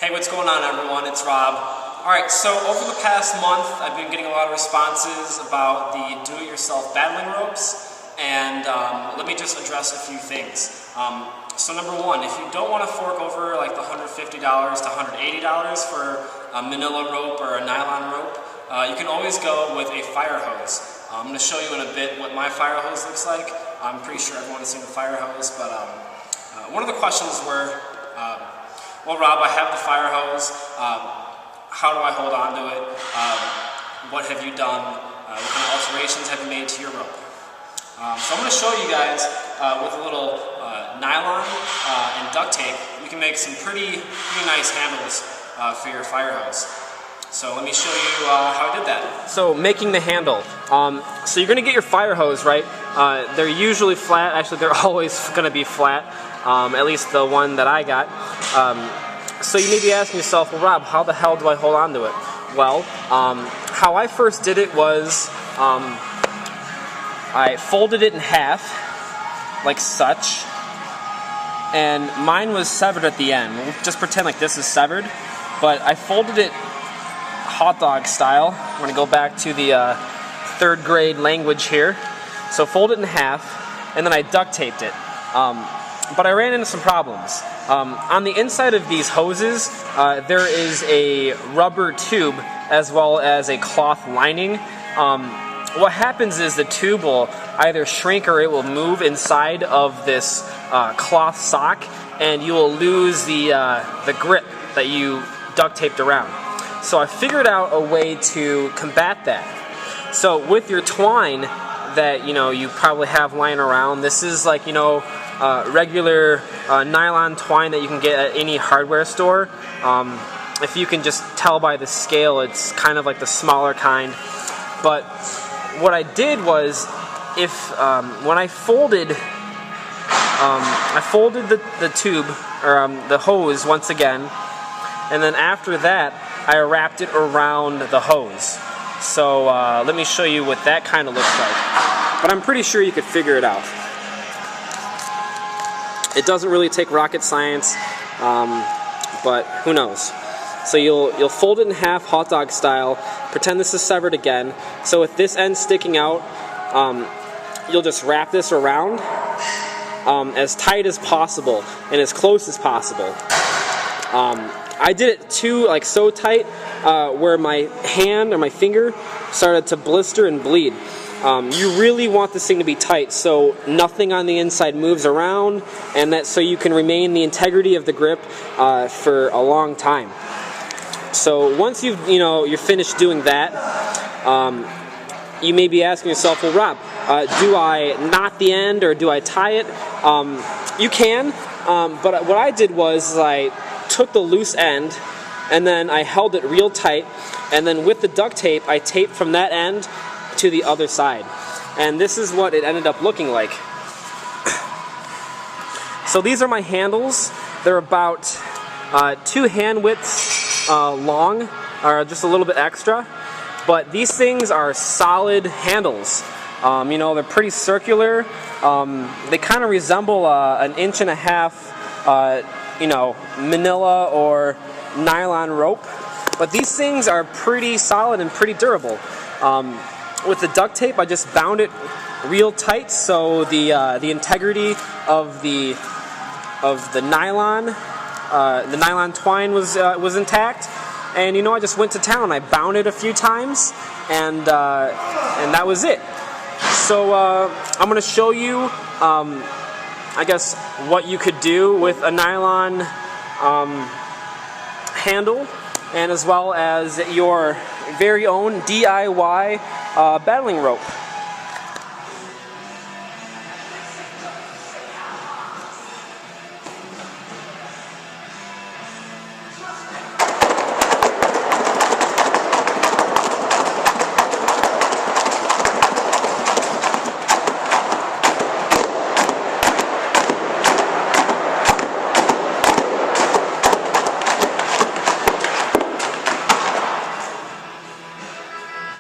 Hey, what's going on everyone? It's Rob. Alright, so over the past month I've been getting a lot of responses about the do-it-yourself battling ropes, and let me just address a few things. So number one, if you don't want to fork over like the $150 to $180 for a manila rope or a nylon rope, you can always go with a fire hose. I'm going to show you in a bit what my fire hose looks like. I'm pretty sure everyone has seen the fire hose, but one of the questions were, well, Rob, I have the fire hose. How do I hold on to it? What have you done? What kind of alterations have you made to your rope? So I'm going to show you guys with a little nylon and duct tape. You can make some pretty nice handles for your fire hose. So let me show you how I did that. So making the handle. So you're going to get your fire hose, right? They're usually flat. Actually, they're always going to be flat. At least the one that I got. So you may be asking yourself, well, Rob, how the hell do I hold on to it? Well, how I first did it was I folded it in half, like such, and mine was severed at the end. We'll just pretend like this is severed, but I folded it hot dog style. I'm going to go back to the third grade language here. So fold it in half, and then I duct taped it. But I ran into some problems. On the inside of these hoses, there is a rubber tube as well as a cloth lining. What happens is the tube will either shrink or it will move inside of this cloth sock, and you will lose the grip that you duct taped around. So I figured out a way to combat that. So with your twine that you probably have lying around, this is like regular nylon twine that you can get at any hardware store. If you can just tell by the scale, it's kind of like the smaller kind. But what I did was, when I folded the tube, or the hose once again, and then after that I wrapped it around the hose. So let me show you what that kind of looks like. But I'm pretty sure you could figure it out. It doesn't really take rocket science, but who knows. So you'll fold it in half, hot dog style. Pretend this is severed again. So with this end sticking out, you'll just wrap this around as tight as possible and as close as possible. I did it too, like so tight, where my hand or my finger started to blister and bleed. You really want this thing to be tight so nothing on the inside moves around, and so you can remain the integrity of the grip for a long time. So once you're finished doing that, you may be asking yourself, well, Rob, do I knot the end or do I tie it? You can, but what I did was I took the loose end and then I held it real tight, and then with the duct tape I taped from that end to the other side, and this is what it ended up looking like. So these are my handles. They're about 2 hand widths long, or just a little bit extra, but these things are solid handles. They're pretty circular. They kind of resemble an 1.5 inch manila or nylon rope, but these things are pretty solid and pretty durable. With the duct tape, I just bound it real tight so the integrity of the nylon twine was intact. And I just went to town. I bound it a few times, and that was it. So I'm going to show you, I guess, what you could do with a nylon handle, and as well as your very own DIY battling rope.